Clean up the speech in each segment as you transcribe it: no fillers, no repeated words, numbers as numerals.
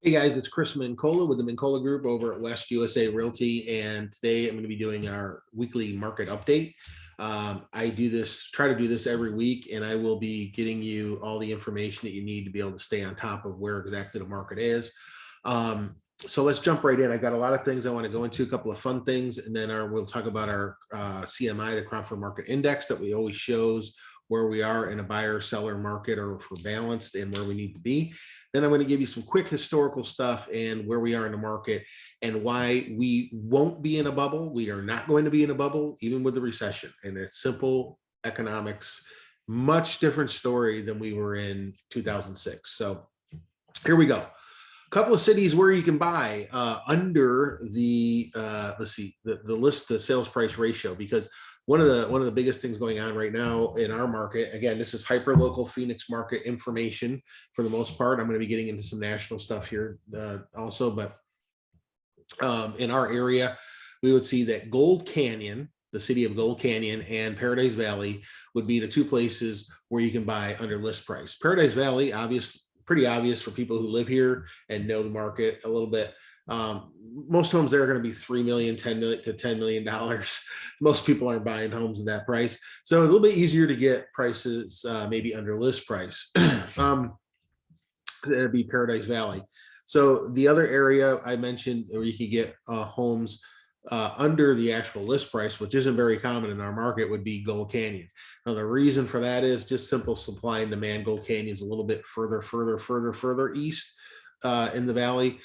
Hey guys, it's Chris Mincola with the Mincola Group over at West USA Realty, and today I'm going to be doing our weekly market update. I try to do this every week, and I will be getting you all the information that you need to be able to stay on top of where exactly the market is. So let's jump right in. I've got a lot of things I want to go into, a couple of fun things, and then we'll talk about our CMI, the Cromford Market Index, that we always shows where we are in a buyer seller market, or if we're balanced and where we need to be. Then I'm going to give you some quick historical stuff and where we are in the market and why we won't be in a bubble. We are not going to be in a bubble, even with the recession. And it's simple economics, much different story than we were in 2006. So here we go. A couple of cities where you can buy under the let's see, the list to sales price ratio, because one of the biggest things going on right now in our market, again, this is hyper local Phoenix market information for the most part. I'm going to be getting into some national stuff here also, but in our area, we would see that Gold Canyon, the city of Gold Canyon, and Paradise Valley would be the two places where you can buy under list price. Paradise Valley, pretty obvious for people who live here and know the market a little bit. Most homes there are going to be $3 million, $10 million to $10 million. Most people aren't buying homes at that price. So a little bit easier to get prices maybe under list price. It'd be Paradise Valley. So the other area I mentioned where you could get homes under the actual list price, which isn't very common in our market, would be Gold Canyon. Now, the reason for that is just simple supply and demand. Gold Canyon's a little bit further east in the valley,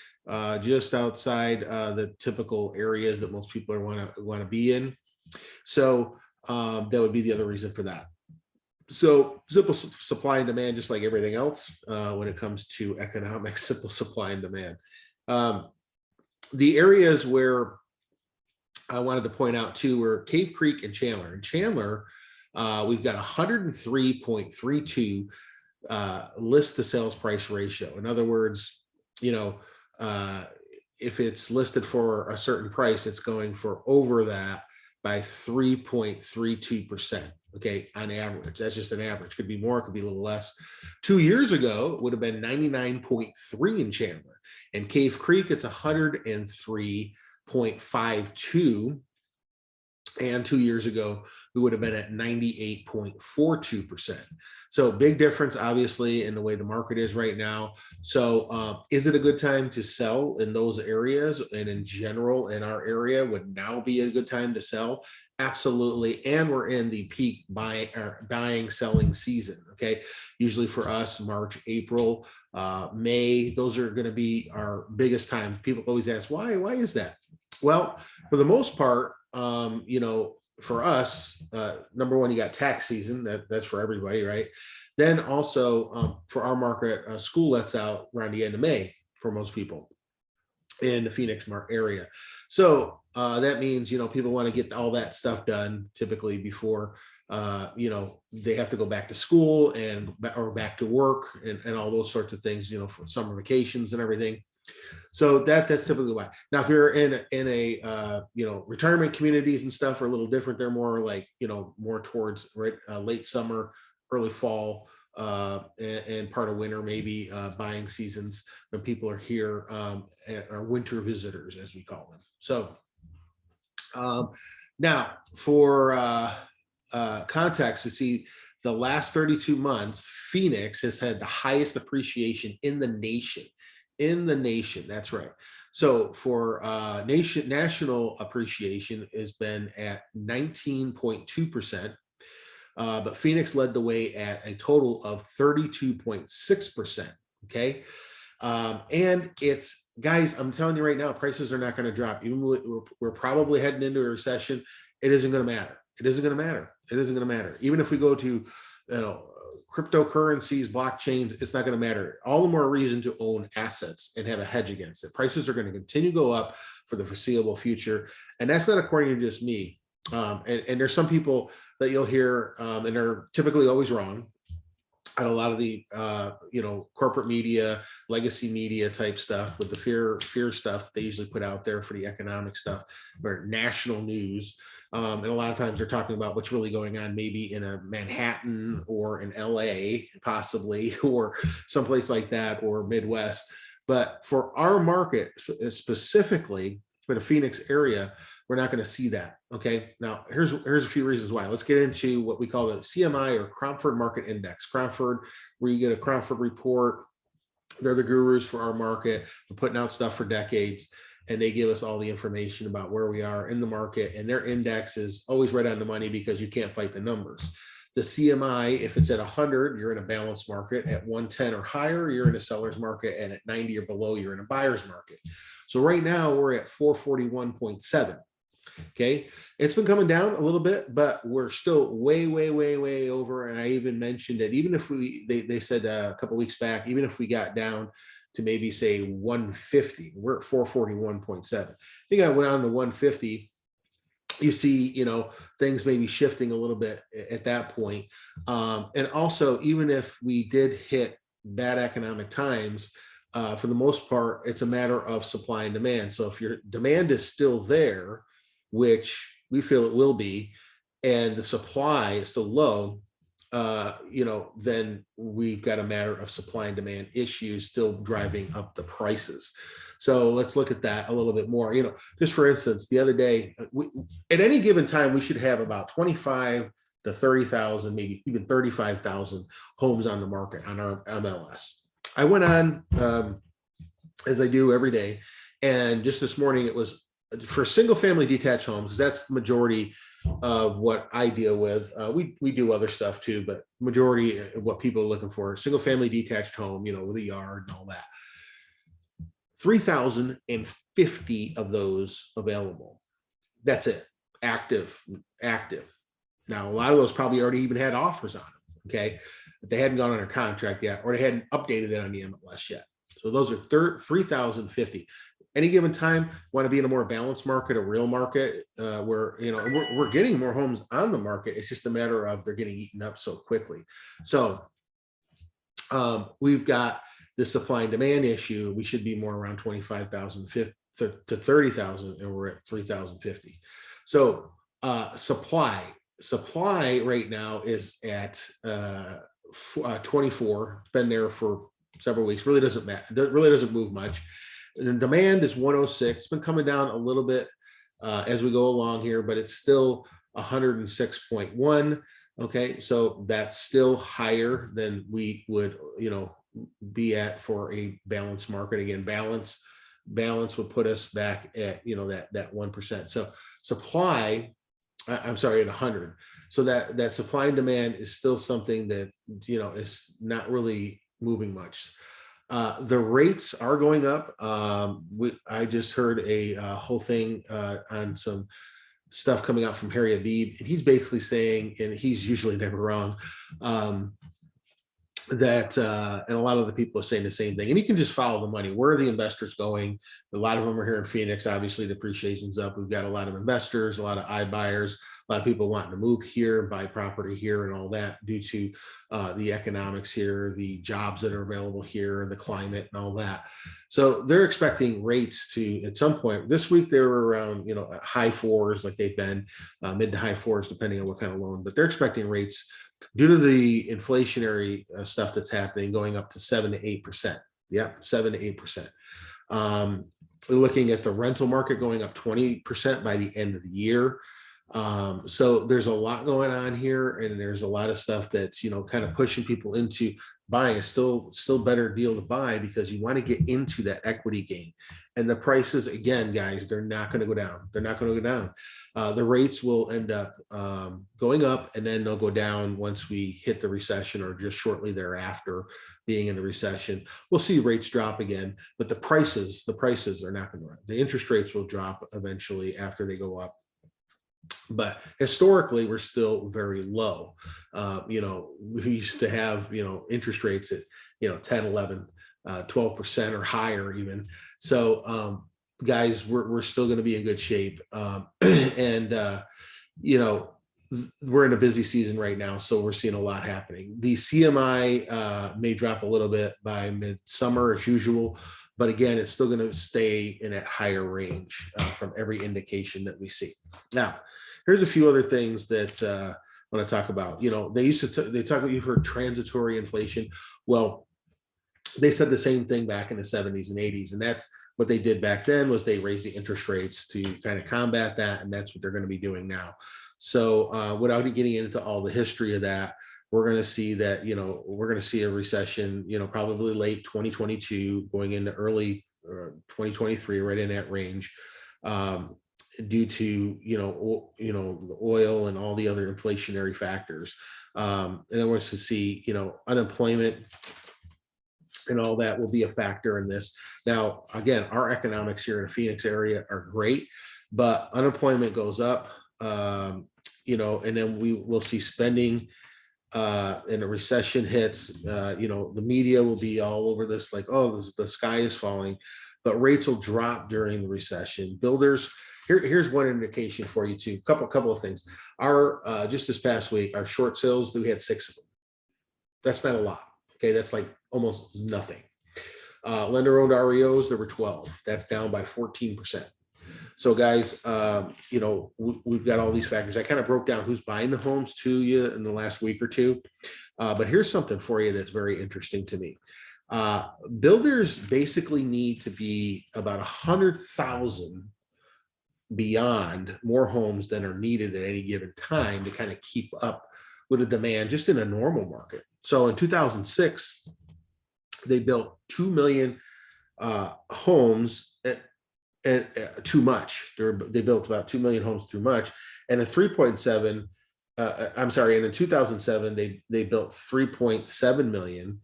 just outside the typical areas that most people want to be in. So that would be the other reason for that. So simple supply and demand, just like everything else when it comes to economics, simple supply and demand. The areas where I wanted to point out too were Cave Creek and Chandler. In Chandler, we've got 103.32 list to sales price ratio. In other words, if it's listed for a certain price, it's going for over that by 3.32%. Okay, on average. That's just an average. Could be more, it could be a little less. 2 years ago, it would have been 99.3 in Chandler. And Cave Creek, it's 103.52. And 2 years ago, we would have been at 98.42%. So big difference, obviously, in the way the market is right now. So is it a good time to sell in those areas? And in general, in our area, would now be a good time to sell? Absolutely. And we're in the peak buying, selling season. Okay. Usually for us, March, April, May, those are going to be our biggest time. People always ask, why is that? Well, for the most part, for us, number one, you got tax season. That's for everybody, right? Then also for our market, school lets out around the end of May for most people in the Phoenix area. So that means, people want to get all that stuff done typically before, they have to go back to school or back to work and all those sorts of things, for summer vacations and everything. So that's typically why. Now, if you're in a retirement communities and stuff are a little different. They're more like, more towards late summer, early fall, and part of winter, maybe buying seasons when people are here, are winter visitors, as we call them. So now for context, to see the last 32 months, Phoenix has had the highest appreciation in the nation. That's right. So for national appreciation has been at 19.2%, but Phoenix led the way at a total of 32.6%. Okay. And it's, guys, I'm telling you right now, prices are not going to drop. Even we're probably heading into a recession. It isn't going to matter. Even if we go to, cryptocurrencies, blockchains, it's not going to matter. All the more reason to own assets and have a hedge against it. Prices are going to continue to go up for the foreseeable future. And that's not according to just me. And there's some people that you'll hear, and they're typically always wrong. And a lot of the, corporate media, legacy media type stuff with the fear stuff they usually put out there for the economic stuff, or national news. And a lot of times they're talking about what's really going on, maybe in a Manhattan or in LA, possibly, or someplace like that, or Midwest. But for our market specifically, for the Phoenix area, we're not going to see that. Okay. Now here's a few reasons why. Let's get into what we call the CMI, or Cromford Market Index. Cromford, where you get a Cromford report. They're the gurus for our market. We're putting out stuff for decades, and they give us all the information about where we are in the market. And their index is always right on the money because you can't fight the numbers. The CMI, if it's at 100, you're in a balanced market. At 110 or higher, you're in a seller's market. And at 90 or below, you're in a buyer's market. So right now we're at 441.7. Okay. It's been coming down a little bit, but we're still way, way, way, way over. And I even mentioned that even if they said a couple of weeks back, even if we got down to maybe say 150, we're at 441.7. I think I went on to 150. You see, things may be shifting a little bit at that point. And also, even if we did hit bad economic times, for the most part, it's a matter of supply and demand. So if your demand is still there, which we feel it will be, and the supply is still low, then we've got a matter of supply and demand issues still driving up the prices. So let's look at that a little bit more. Just for instance, the other day, at any given time, we should have about 25 to 30,000, maybe even 35,000 homes on the market on our MLS. I went on, as I do every day, and just this morning it was for single family detached homes. That's the majority of what I deal with. We do other stuff too, but majority of what people are looking for, single family detached home, with a yard and all that. 3,050 of those available. That's it. Active. Now, a lot of those probably already even had offers on them. Okay. But they hadn't gone under contract yet, or they hadn't updated it on the MLS yet. So those are 3,050. Any given time, want to be in a more balanced market, a real market, where we're getting more homes on the market. It's just a matter of they're getting eaten up so quickly. So we've got the supply and demand issue. We should be more around 25,000 to 30,000, and we're at 3,050. So supply right now is at 24. It's been there for several weeks. Really doesn't matter. It really doesn't move much. And demand is 106. It's been coming down a little bit as we go along here, but it's still 106.1. Okay, so that's still higher than we would, be at for a balanced market. Again, balance would put us back at that 1%. So supply, I'm sorry, at 100. So that supply and demand is still something that is not really moving much. The rates are going up. I just heard a whole thing on some stuff coming out from Harry Abib, and he's basically saying, and he's usually never wrong, that and a lot of the people are saying the same thing, and you can just follow the money. Where are the investors going? A lot of them are here in Phoenix. Obviously, the appreciation's up. We've got a lot of investors, a lot of iBuyers, a lot of people wanting to move here, buy property here, and all that due to the economics here, the jobs that are available here, the climate, and all that. So they're expecting rates to, at some point this week, they were around high fours, like they've been mid to high fours, depending on what kind of loan. But they're expecting rates, due to the inflationary stuff that's happening, going up to 7 to 8%. Yeah, 7 to 8%. We're looking at the rental market going up 20% by the end of the year. So there's a lot going on here, and there's a lot of stuff that's kind of pushing people into buying. It's still better deal to buy, because you want to get into that equity gain. And the prices, again, guys, they're not going to go down. They're not going to go down. The rates will end up going up, and then they'll go down once we hit the recession, or just shortly thereafter, being in the recession. We'll see rates drop again, but the prices are not going to run. The interest rates will drop eventually after they go up. But historically, we're still very low. We used to have, interest rates at, 10, 11, 12% or higher even. So, guys, we're still going to be in good shape. And we're in a busy season right now, so we're seeing a lot happening. The CMI may drop a little bit by midsummer as usual, but again, it's still going to stay in that higher range from every indication that we see. Now, here's a few other things that I want to talk about. They talk about, you've heard transitory inflation. Well, They said the same thing back in the 70s and 80s. And that's what they did back then, was they raised the interest rates to kind of combat that. And that's what they're going to be doing now. So without getting into all the history of that, we're going to see that, we're going to see a recession, probably late 2022 going into early 2023, right in that range. Due to the oil and all the other inflationary factors, and then we're to see unemployment and all that will be a factor in this. Now, again, our economics here in the Phoenix area are great, but unemployment goes up, and then we will see spending and a recession hits. The media will be all over this, like, oh, the sky is falling, but rates will drop during the recession. Builders, here's one indication for you too. Couple of things. Our just this past week, our short sales, we had 6 of them. That's not a lot. Okay, that's like almost nothing. Lender-owned REOs, there were 12. That's down by 14%. So guys, we've got all these factors. I kind of broke down who's buying the homes to you in the last week or two. But here's something for you that's very interesting to me. Builders basically need to be about 100,000 beyond more homes than are needed at any given time to kind of keep up with the demand just in a normal market. So in 2006, they built 2 million homes and too much. They built about 2 million homes too much, and a 3.7. I'm sorry, and in 2007 they built 3.7 million,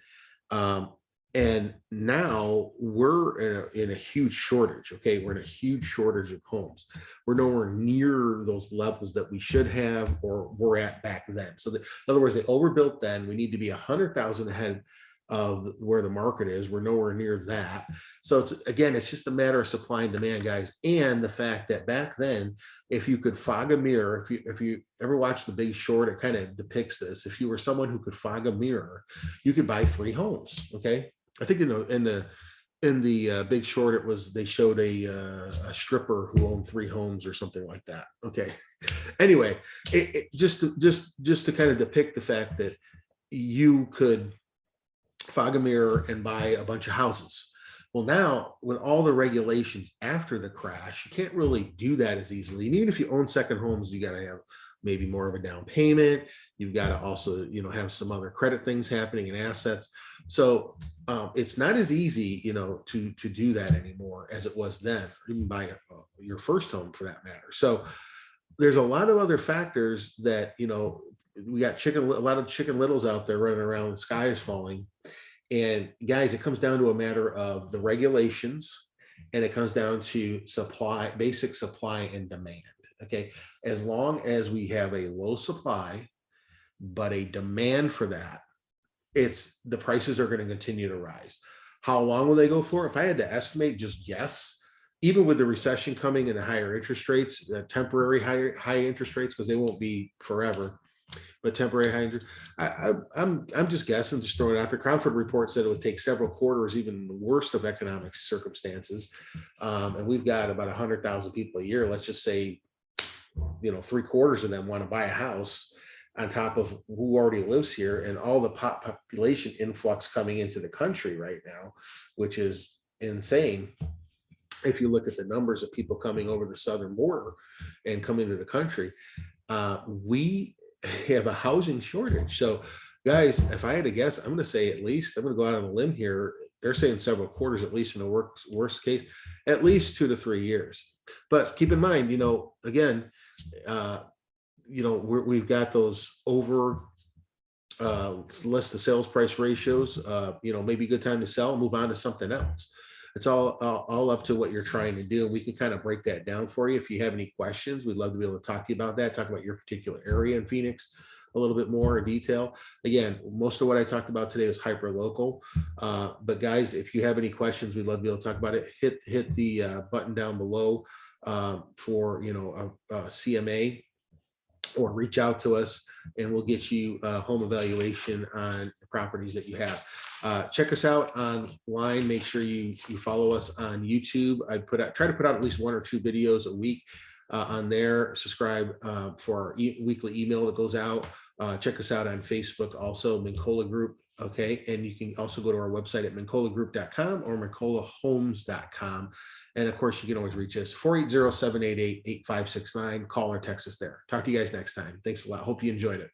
and now we're in a huge shortage. Okay, we're in a huge shortage of homes. We're nowhere near those levels that we should have or were at back then. So in other words, they overbuilt then. We need to be 100,000 ahead of where the market is. We're nowhere near that. So it's just a matter of supply and demand, guys. And the fact that back then, if you could fog a mirror, if you ever watched The Big Short, it kind of depicts this. If you were someone who could fog a mirror, you could buy 3 homes. Okay, I think in the Big Short, they showed a stripper who owned 3 homes or something like that. Okay, anyway, just to kind of depict the fact that you could fog a mirror and buy a bunch of houses. Well, now with all the regulations after the crash, you can't really do that as easily. And even if you own second homes, you got to have maybe more of a down payment. You've got to also, have some other credit things happening and assets. So it's not as easy, to do that anymore as it was then, or even buy your first home for that matter. So there's a lot of other factors that, we got a lot of chicken littles out there running around. The sky is falling. And guys, it comes down to a matter of the regulations, and it comes down to basic supply and demand. Okay. As long as we have a low supply, but a demand for that, the prices are going to continue to rise. How long will they go for? If I had to estimate, just guess, even with the recession coming and the higher interest rates, temporary high interest rates, because they won't be forever, but temporary high interest. I'm just guessing, just throwing it out there. Cromford report said it would take several quarters, even in the worst of economic circumstances. And we've got about 100,000 people a year. Let's just say, 3/4 of them want to buy a house on top of who already lives here, and all the population influx coming into the country right now, which is insane. If you look at the numbers of people coming over the southern border and coming to the country, we have a housing shortage. So guys, if I had to guess, I'm going to say I'm going to go out on a limb here. They're saying several quarters, at least in the worst case, at least 2 to 3 years. But keep in mind, again, we've got those over less the sales price ratios, maybe a good time to sell, move on to something else. It's all up to what you're trying to do. And we can kind of break that down for you. If you have any questions, we'd love to be able to talk to you about that, talk about your particular area in Phoenix a little bit more in detail. Again, most of what I talked about today was hyper local. But guys, if you have any questions, we'd love to be able to talk about it. Hit the button down below for a CMA, or reach out to us and we'll get you a home evaluation on the properties that you have. Check us out online. Make sure you follow us on YouTube. I try to put out at least 1 or 2 videos a week on there. Subscribe for our weekly email that goes out. Check us out on Facebook, also Mincola Group Okay. And you can also go to our website at mincolagroup.com or mincolahomes.com. And of course, you can always reach us 480-788-8569. Call or text us there. Talk to you guys next time. Thanks a lot. Hope you enjoyed it.